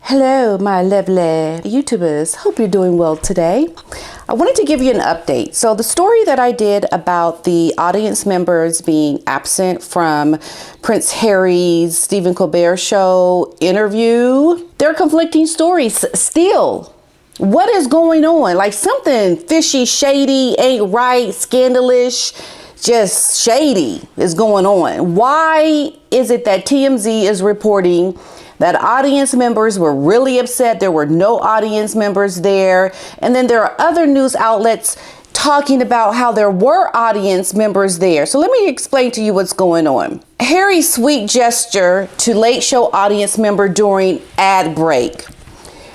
Hello, my lovely YouTubers. Hope you're doing well today. I wanted to give you an update. So the story that I did about the audience members being absent from Prince Harry's Stephen Colbert show interview, they're conflicting stories still. What is going on? Like something fishy, shady, ain't right, scandalous, just shady is going on. Why is it that TMZ is reporting that audience members were really upset? There were no audience members there. And then there are other news outlets talking about how there were audience members there. So let me explain to you what's going on. Harry's sweet gesture to Late Show audience member during ad break.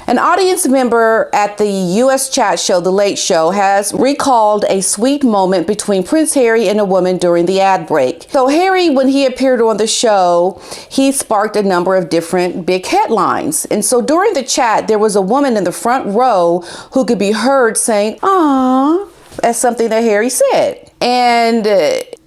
An audience member at the U.S. chat show, The Late Show, has recalled a sweet moment between Prince Harry and a woman during the ad break. So Harry, when he appeared on the show, he sparked a number of different big headlines. And so during the chat, there was a woman in the front row who could be heard saying, "Aww," as something that Harry said. And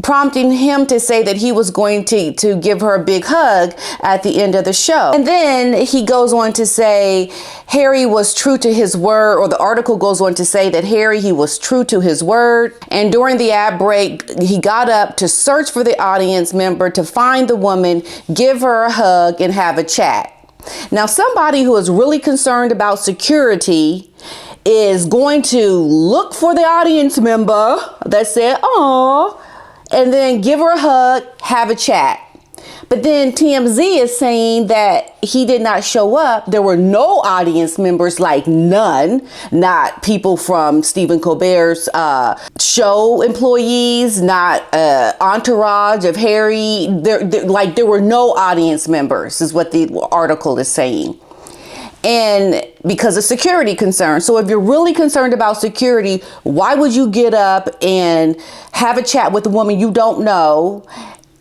prompting him to say that he was going to give her a big hug at the end of the show. And then he goes on to say Harry was true to his word, or the article goes on to say that he was true to his word. And during the ad break, he got up to search for the audience member, to find the woman, give her a hug, and have a chat. Now, somebody who is really concerned about security is going to look for the audience member that said, "Aw," and then give her a hug, have a chat. But then TMZ is saying that he did not show up. There were no audience members, like none, not people from Stephen Colbert's show employees, not entourage of Harry. There were no audience members is what the article is saying. And because of security concerns. So if you're really concerned about security, why would you get up and have a chat with a woman you don't know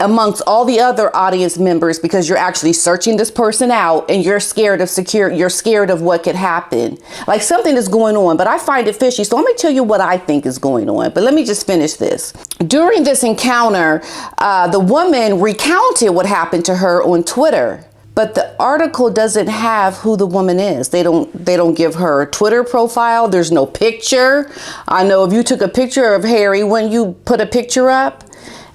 amongst all the other audience members, because you're actually searching this person out and you're scared of you're scared of what could happen? Like something is going on, but I find it fishy. So let me tell you what I think is going on. But let me just finish this. During this encounter, the woman recounted what happened to her on Twitter. But the article doesn't have who the woman is. They don't give her Twitter profile. There's no picture. I know if you took a picture of Harry, wouldn't you put a picture up?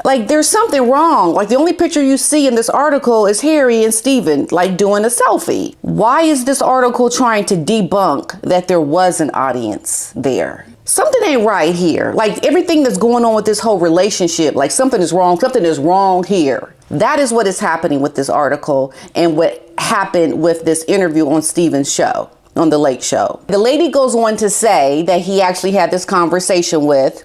Like there's something wrong. Like the only picture you see in this article is Harry and Stephen like doing a selfie. Why is this article trying to debunk that there was an audience there? Something ain't right here. Like everything that's going on with this whole relationship, like something is wrong. Something is wrong here. That is what is happening with this article and what happened with this interview on Stephen's show, on The Late Show. The lady goes on to say that he actually had this conversation with.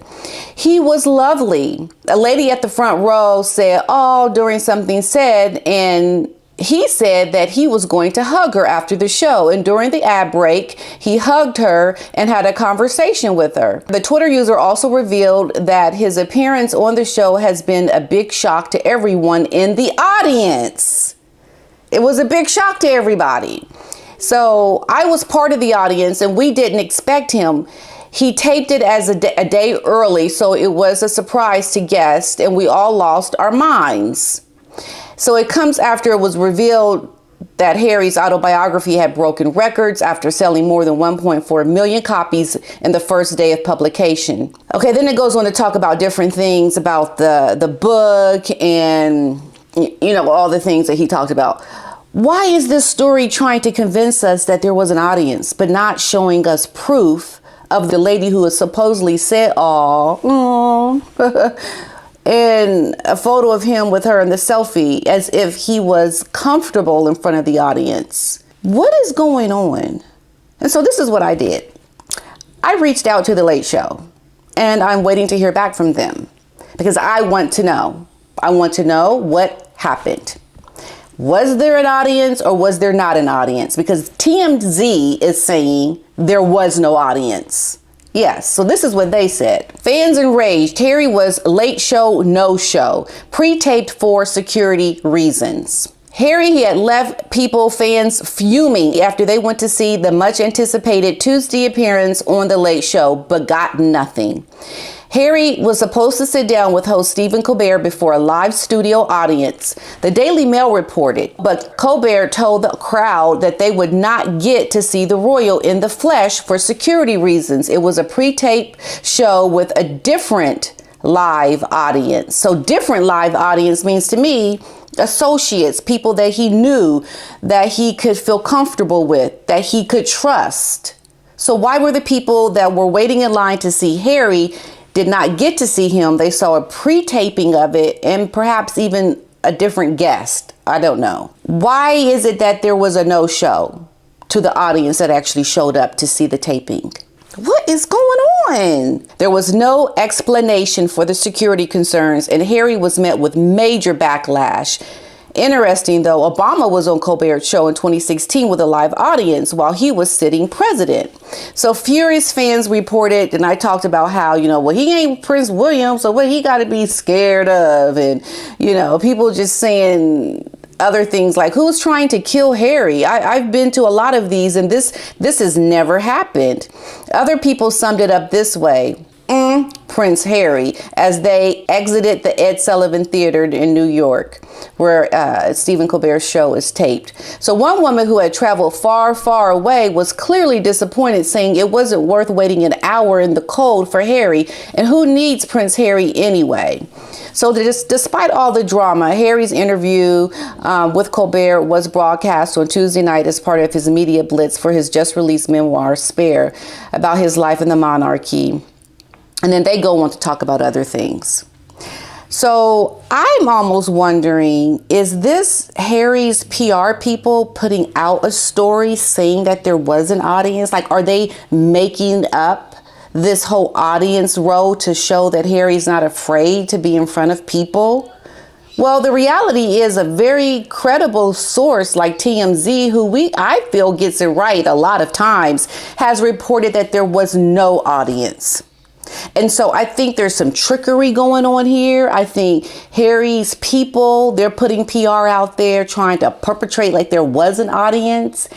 He was lovely. A lady at the front row said, "Oh," during something said, and he said that he was going to hug her after the show. And during the ad break, he hugged her and had a conversation with her. The Twitter user also revealed that his appearance on the show has been a big shock to everyone in the audience. It was a big shock to everybody. So I was part of the audience and we didn't expect him. He taped it as a day early, so it was a surprise to guests and we all lost our minds. So it comes after it was revealed that Harry's autobiography had broken records after selling more than 1.4 million copies in the first day of publication. Okay, then it goes on to talk about different things about the book and, you know, all the things that he talked about. Why is this story trying to convince us that there was an audience, but not showing us proof of the lady who has supposedly said, "Aw," and a photo of him with her in the selfie as if he was comfortable in front of the audience? What is going on? And so this is what I did. I reached out to The Late Show and I'm waiting to hear back from them because I want to know. I want to know what happened. Was there an audience or was there not an audience? Because TMZ is saying there was no audience. Yes, so this is what they said. Fans enraged. Harry was late show, no show. Pre-taped for security reasons. He had left fans fuming after they went to see the much anticipated Tuesday appearance on The Late Show, but got nothing. Harry was supposed to sit down with host Stephen Colbert before a live studio audience. The Daily Mail reported, but Colbert told the crowd that they would not get to see the royal in the flesh for security reasons. It was a pre-taped show with a different live audience. So different live audience means to me associates, people that he knew, that he could feel comfortable with, that he could trust. So why were the people that were waiting in line to see Harry did not get to see him? They saw a pre-taping of it and perhaps even a different guest. I don't know. Why is it that there was a no-show to the audience that actually showed up to see the taping? What is going on? There was no explanation for the security concerns, and Harry was met with major backlash. Interesting, though, Obama was on Colbert's show in 2016 with a live audience while he was sitting president. So furious fans reported, and I talked about how, well, he ain't Prince William, so what he got to be scared of? And, people just saying other things like, who's trying to kill Harry? I've been to a lot of these, and this has never happened. Other people summed it up this way. Prince Harry, as they exited the Ed Sullivan Theater in New York, where Stephen Colbert's show is taped. So one woman who had traveled far, far away was clearly disappointed, saying it wasn't worth waiting an hour in the cold for Harry, and who needs Prince Harry anyway? So despite all the drama, Harry's interview with Colbert was broadcast on Tuesday night as part of his media blitz for his just released memoir, Spare, about his life in the monarchy. And then they go on to talk about other things. So I'm almost wondering, is this Harry's PR people putting out a story saying that there was an audience? Like, are they making up this whole audience row to show that Harry's not afraid to be in front of people? Well, the reality is a very credible source like TMZ, who I feel gets it right a lot of times, has reported that there was no audience. And so I think there's some trickery going on here. I think Harry's people, they're putting PR out there trying to perpetrate like there was an audience.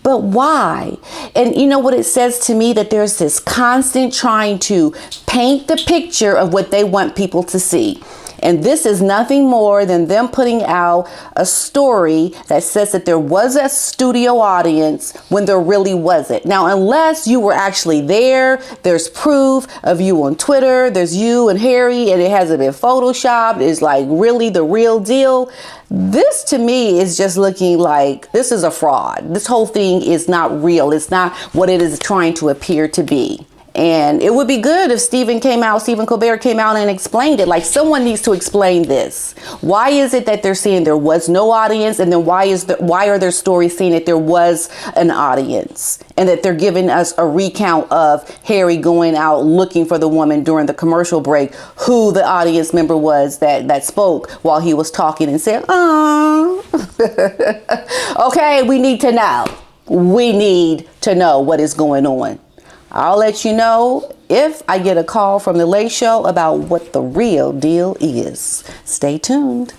But why? And you know what it says to me? That there's this constant trying to paint the picture of what they want people to see. And this is nothing more than them putting out a story that says that there was a studio audience when there really wasn't. Now, unless you were actually there, there's proof of you on Twitter, there's you and Harry, and it hasn't been photoshopped, it's like really the real deal. This to me is just looking like this is a fraud. This whole thing is not real. It's not what it is trying to appear to be. And it would be good if Stephen Colbert came out and explained it. Like, someone needs to explain this. Why is it that they're saying there was no audience? And then why are their stories saying that there was an audience? And that they're giving us a recount of Harry going out looking for the woman during the commercial break, who the audience member was that spoke while he was talking and said, "Oh." Okay, we need to know. We need to know what is going on. I'll let you know if I get a call from the Late Show about what the real deal is. Stay tuned.